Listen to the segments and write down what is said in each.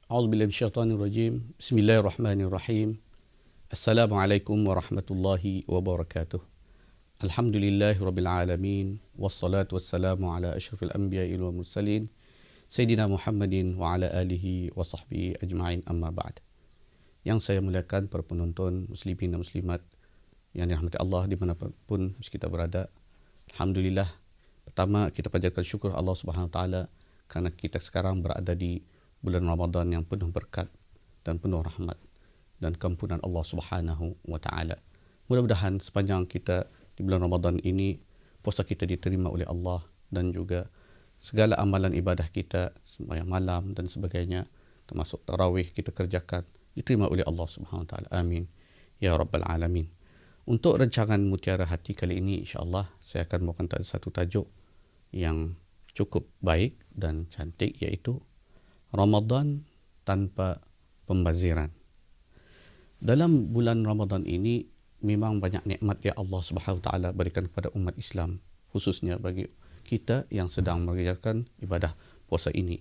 A'udzubillahi minasyaitonirrajim. Bismillahirrahmanirrahim. Assalamualaikum warahmatullahi wabarakatuh. Alhamdulillahirabbil alamin wassalatu wassalamu ala asyrafil anbiya'i wal mursalin Sayyidina Muhammadin wa ala alihi wa sahbihi ajma'in, amma ba'd. Yang saya muliakan para penonton muslimin dan muslimat yang dirahmati Allah dimanapun kita berada. Alhamdulillah, pertama kita panjatkan syukur Allah Subhanahu Wa Taala kerana kita sekarang berada di bulan Ramadan yang penuh berkat dan penuh rahmat dan keampunan Allah Subhanahu Wa Taala. Mudah-mudahan sepanjang kita di bulan Ramadan ini, puasa kita diterima oleh Allah dan juga segala amalan ibadah kita, sembahyang malam dan sebagainya, termasuk tarawih kita kerjakan, diterima oleh Allah Subhanahu Wa Taala. Amin ya rabbal alamin. Untuk rancangan Mutiara Hati kali ini, insya-Allah saya akan membawakan satu tajuk yang cukup baik dan cantik, iaitu Ramadan tanpa pembaziran. Dalam bulan Ramadan ini memang banyak nikmat yang Allah Subhanahu Wa Taala berikan kepada umat Islam, khususnya bagi kita yang sedang mengerjakan ibadah puasa ini.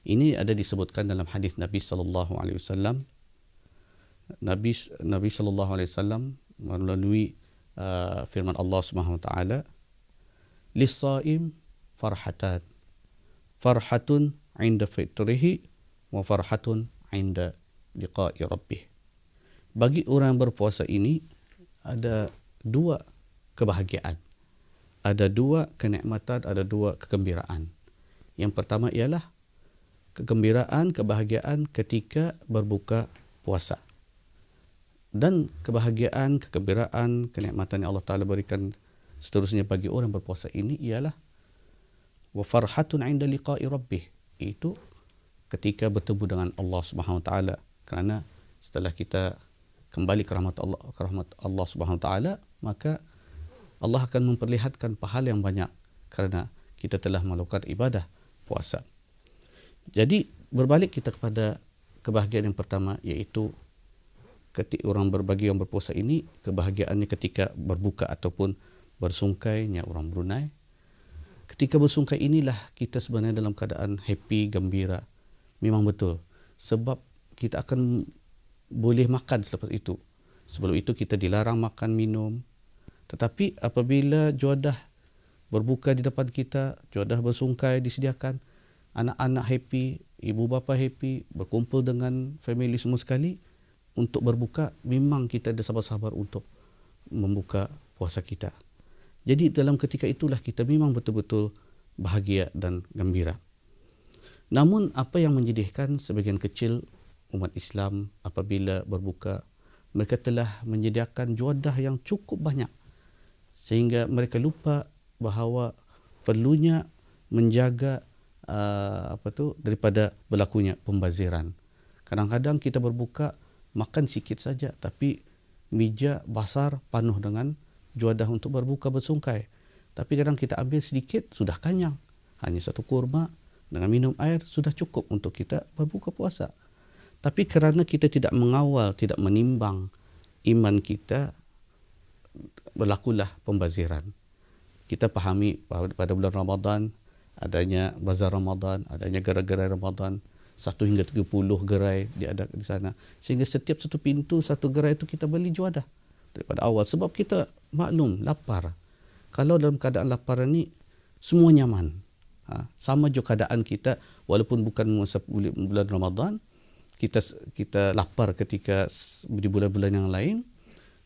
Ini ada disebutkan dalam hadis Nabi sallallahu alaihi wasallam. Nabi sallallahu alaihi wasallam melalui firman Allah Subhanahu Wa Taala, lis-shaim farhatan, farhatun 'inda fitrihi wa farhatun 'inda liqa'i rabbih. Bagi orang yang berpuasa ini ada dua kebahagiaan, ada dua kenikmatan, ada dua kegembiraan. Yang pertama ialah kegembiraan, kebahagiaan ketika berbuka puasa. Dan kebahagiaan, kegembiraan, kenikmatan yang Allah Ta'ala berikan seterusnya bagi orang berpuasa ini ialah wa farhatun 'inda liqa'i rabbih, itu ketika bertemu dengan Allah Subhanahu Wa Taala. Kerana setelah kita kembali ke rahmat Allah Subhanahu Wa Taala, maka Allah akan memperlihatkan pahala yang banyak kerana kita telah melakukan ibadah puasa. Jadi berbalik kita kepada kebahagiaan yang pertama, iaitu ketika orang berpuasa ini, kebahagiaannya ketika berbuka ataupun bersungkainya orang Brunei. Ketika bersungkai inilah kita sebenarnya dalam keadaan happy, gembira. Memang betul. Sebab kita akan boleh makan selepas itu. Sebelum itu kita dilarang makan, minum. Tetapi apabila juadah berbuka di depan kita, juadah bersungkai disediakan, anak-anak happy, ibu bapa happy, berkumpul dengan family semua sekali untuk berbuka, memang kita ada sabar-sabar untuk membuka puasa kita. Jadi dalam ketika itulah kita memang betul-betul bahagia dan gembira. Namun apa yang menyedihkan, sebagian kecil umat Islam apabila berbuka, mereka telah menyediakan juadah yang cukup banyak sehingga mereka lupa bahawa perlunya menjaga daripada berlakunya pembaziran. Kadang-kadang kita berbuka makan sikit saja, tapi meja basar penuh dengan juadah untuk berbuka bersungkai. Tapi kadang kita ambil sedikit, sudah kenyang. Hanya satu kurma dengan minum air sudah cukup untuk kita berbuka puasa. Tapi kerana kita tidak mengawal, tidak menimbang iman kita, berlakulah pembaziran. Kita pahami bahawa pada bulan Ramadan adanya bazar Ramadan, adanya gerai-gerai Ramadan, 1 hingga 30 gerai ada di sana. Sehingga setiap satu pintu, satu gerai itu kita beli juadah daripada awal. Sebab kita maklum, lapar. Kalau dalam keadaan lapar ni, semua nyaman. Sama juga keadaan kita, walaupun bukan masa bulan Ramadan, kita lapar ketika di bulan-bulan yang lain.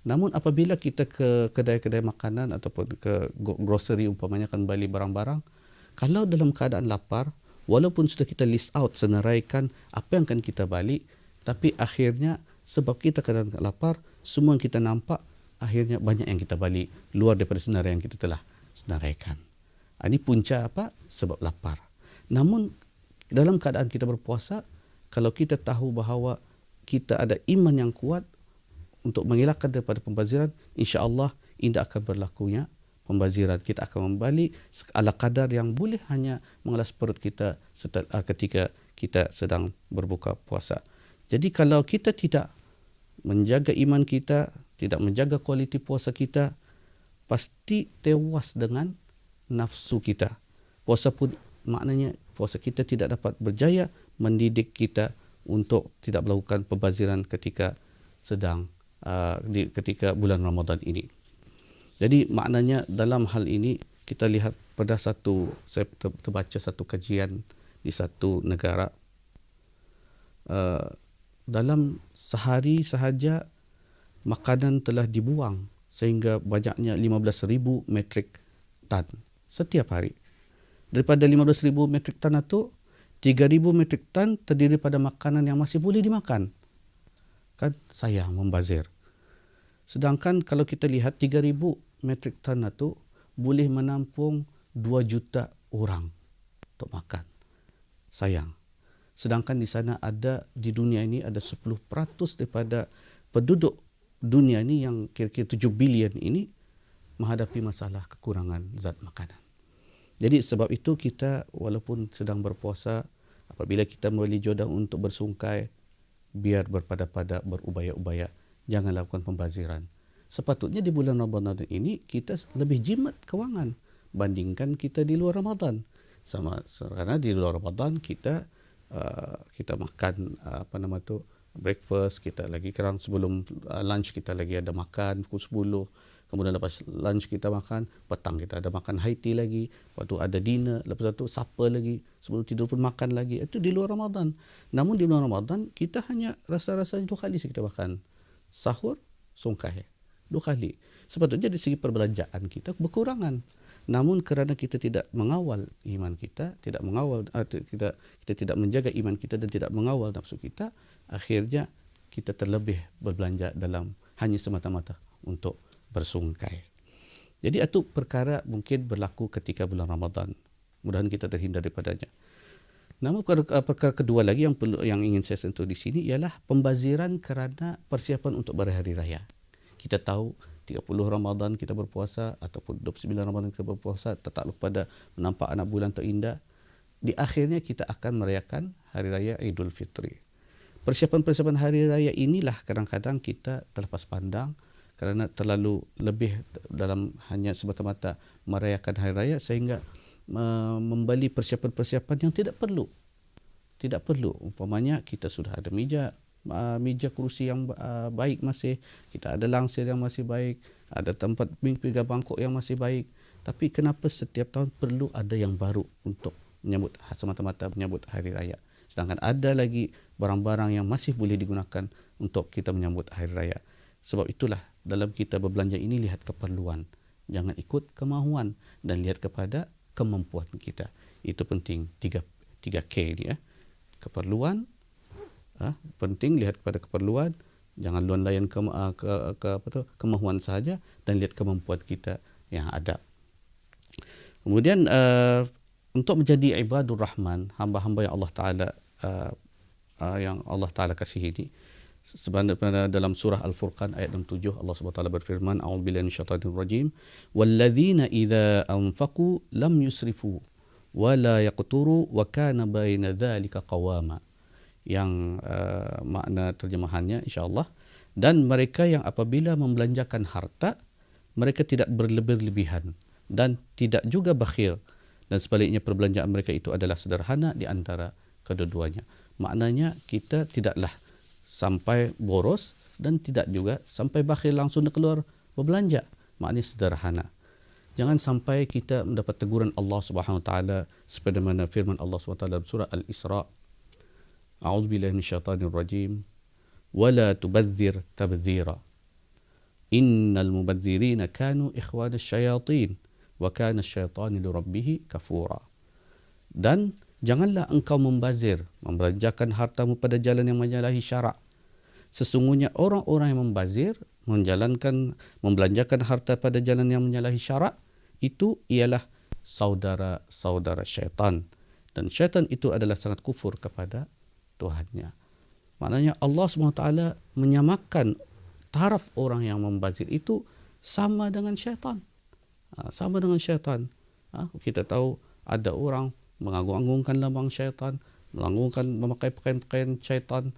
Namun apabila kita ke kedai-kedai makanan ataupun ke grocery umpamanya akan beli barang-barang, kalau dalam keadaan lapar, walaupun sudah kita list out, senaraikan apa yang akan kita balik, tapi akhirnya sebab kita kadang lapar, semua yang kita nampak, akhirnya banyak yang kita balik luar daripada senarai yang kita telah senaraikan. Ini punca apa? Sebab lapar. Namun dalam keadaan kita berpuasa, kalau kita tahu bahawa kita ada iman yang kuat untuk mengelakkan daripada pembaziran, insya-Allah tidak akan berlakunya pembaziran. Kita akan membalik ala kadar yang boleh hanya mengelas perut kita ketika kita sedang berbuka puasa. Jadi kalau kita tidak menjaga iman kita, tidak menjaga kualiti puasa kita, pasti tewas dengan nafsu kita. Puasa pun maknanya puasa kita tidak dapat berjaya mendidik kita untuk tidak melakukan pembaziran ketika ketika bulan Ramadan ini. Jadi maknanya dalam hal ini kita lihat pada saya terbaca satu kajian di satu negara, dalam sehari sahaja makanan telah dibuang sehingga banyaknya 15,000 metrik tan setiap hari. Daripada 15,000 metrik tan itu, 3,000 metrik tan terdiri pada makanan yang masih boleh dimakan. Kan sayang membazir. Sedangkan kalau kita lihat 3,000 metrik tan itu boleh menampung 2 juta orang untuk makan. Sayang. Sedangkan di sana di dunia ini ada 10% daripada penduduk dunia ini yang kira-kira 7 bilion ini menghadapi masalah kekurangan zat makanan. Jadi sebab itu kita walaupun sedang berpuasa, apabila kita membeli jodoh untuk bersungkai, biar berpada-pada, berupaya-upaya, jangan lakukan pembaziran. Sepatutnya di bulan Ramadan ini kita lebih jimat kewangan bandingkan kita di luar Ramadan. Karena di luar Ramadan kita makan breakfast, kita lagi kerang sebelum lunch kita lagi ada makan pukul 10. Kemudian lepas lunch kita makan, petang kita ada makan high tea lagi, lepas tu ada dinner, lepas tu supper lagi, sebelum tidur pun makan lagi. Itu di luar Ramadan. Namun di luar Ramadan kita hanya rasa-rasa 2 kali kita makan. Sahur, sungkai. 2 kali. Sepatutnya dari segi perbelanjaan kita berkurangan. Namun kerana kita tidak mengawal iman kita, kita tidak menjaga iman kita dan tidak mengawal nafsu kita, akhirnya kita terlebih berbelanja dalam hanya semata-mata untuk bersungkai. Jadi itu perkara mungkin berlaku ketika bulan Ramadan. Mudah-mudahan kita terhindar daripadanya. Namun perkara kedua lagi yang ingin saya sentuh di sini ialah pembaziran kerana persiapan untuk berhari raya. Kita tahu 30 Ramadan kita berpuasa ataupun 29 Ramadan kita berpuasa, tertakluk pada menampak anak bulan terindah. Di akhirnya kita akan merayakan hari raya Idul Fitri. Persiapan-persiapan hari raya inilah kadang-kadang kita terlepas pandang kerana terlalu lebih dalam hanya semata-mata merayakan hari raya sehingga membeli persiapan-persiapan yang tidak perlu. Tidak perlu. Umpamanya kita sudah ada meja kerusi yang baik masih, kita ada langsir yang masih baik, ada tempat pegang bangkok yang masih baik. Tapi kenapa setiap tahun perlu ada yang baru untuk semata-mata menyambut hari raya? Sedangkan ada lagi barang-barang yang masih boleh digunakan untuk kita menyambut hari raya. Sebab itulah dalam kita berbelanja ini lihat keperluan. Jangan ikut kemahuan dan lihat kepada kemampuan kita. Itu penting. 3K ni ya. Keperluan, penting lihat kepada keperluan, jangan luan layan kemahuan sahaja dan lihat kemampuan kita yang ada. Kemudian untuk menjadi ibadur rahman, hamba-hamba yang Allah Taala kasihi ini, sebenarnya dalam surah Al-Furqan ayat 67 Allah Subhanahu wa taala berfirman, a'udzubillahi minasyaitonir rajim, walladzina idza anfaqu lam yusrifu wa la yaqturu wa kana baina dzalika qawama. Yang makna terjemahannya insya-Allah, dan mereka yang apabila membelanjakan harta mereka tidak berlebih-lebihan dan tidak juga bakhil, dan sebaliknya perbelanjaan mereka itu adalah sederhana di antara kedua-duanya. Maknanya kita tidaklah sampai boros dan tidak juga sampai bakhil langsung keluar berbelanja. Maknanya sederhana. Jangan sampai kita mendapat teguran Allah Subhanahu wa taala sebagaimana firman Allah Subhanahu wa taala dalam surah Al-Isra, a'udzubillahi minasyaitonir rajim, wala tubadzir tabdzira innal mubadzirina kanu ikhwanasy syayatin wa kana asyaitanu lirabbih kafura. Dan janganlah engkau membazir, membelanjakan hartamu pada jalan yang menyalahi syarak. Sesungguhnya orang-orang yang membazir, membelanjakan harta pada jalan yang menyalahi syarak, itu ialah saudara-saudara syaitan. Dan syaitan itu adalah sangat kufur kepada Tuhannya. Maknanya Allah SWT menyamakan taraf orang yang membazir itu sama dengan syaitan. Sama dengan syaitan. Kita tahu ada orang mengagung-agungkan lambang syaitan, memakai pakaian-pakaian syaitan.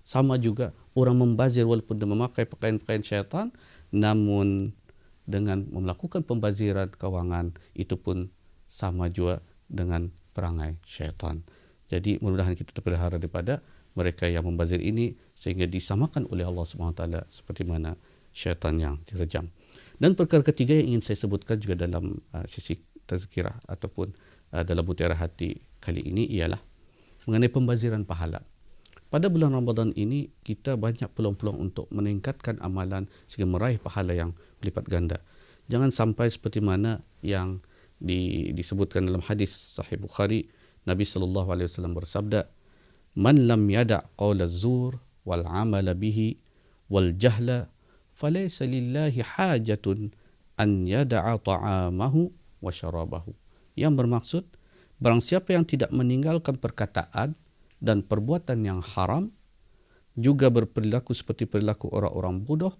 Sama juga orang membazir walaupun dia memakai pakaian-pakaian syaitan, namun dengan melakukan pembaziran kewangan itu pun sama juga dengan perangai syaitan. Jadi mudah-mudahan kita terpelihara daripada mereka yang membazir ini sehingga disamakan oleh Allah SWT seperti mana syaitan yang direjam. Dan perkara ketiga yang ingin saya sebutkan juga dalam sisi tazkirah ataupun dalam mutiara hati kali ini ialah mengenai pembaziran pahala. Pada bulan Ramadan ini kita banyak peluang-peluang untuk meningkatkan amalan sehingga meraih pahala yang berlipat ganda. Jangan sampai seperti mana yang disebutkan dalam hadis Sahih Bukhari, Nabi SAW bersabda, "Man lam yada' qawla zur wal amala bihi wal jahla falaysa lillahi hajatun an yada'a ta'amahu wa syarabahu." Yang bermaksud, barang siapa yang tidak meninggalkan perkataan dan perbuatan yang haram, juga berperilaku seperti perilaku orang-orang bodoh,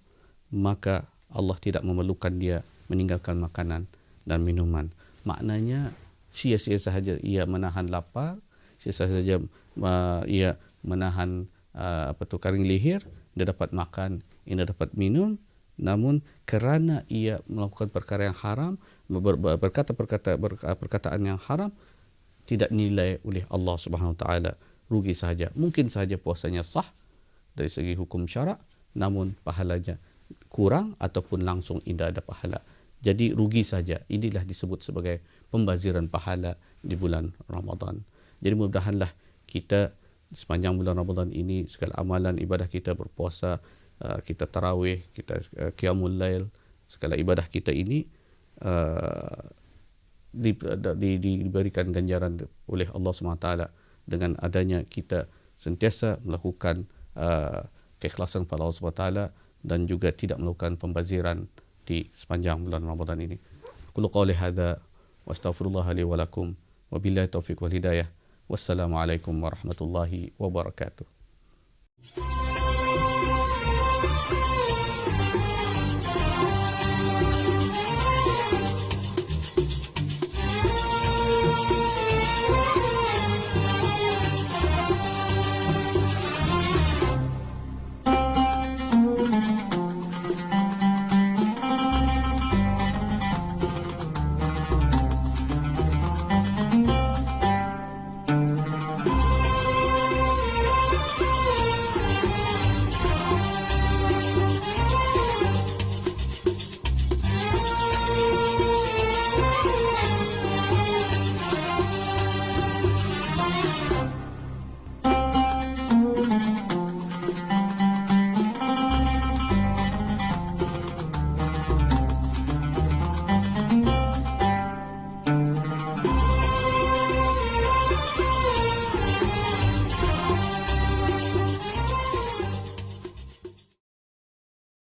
maka Allah tidak memerlukan dia meninggalkan makanan dan minuman. Maknanya sia-sia sahaja ia menahan lapar, sia-sia sahaja ia menahan karing leher, dia dapat makan, ia dapat minum, namun kerana ia melakukan perkara yang haram, berkata perkataan yang haram, tidak nilai oleh Allah Subhanahu Wa Taala, rugi sahaja. Mungkin sahaja puasanya sah dari segi hukum syarak, namun pahalanya kurang ataupun langsung tidak ada pahala. Jadi rugi saja. Inilah disebut sebagai pembaziran pahala di bulan Ramadan. Jadi mudah-mudahanlah kita sepanjang bulan Ramadan ini segala amalan ibadah kita, berpuasa, kita tarawih, kita qiyamul lail, segala ibadah kita ini diberikan ganjaran oleh Allah SWT dengan adanya kita sentiasa melakukan keikhlasan kepada Allah SWT dan juga tidak melakukan pembaziran di sepanjang bulan Ramadan ini. Qul qawli hadza wa astaghfirullah li wa lakum wa billahi taufiq wal hidayah. Wassalamualaikum warahmatullahi wabarakatuh.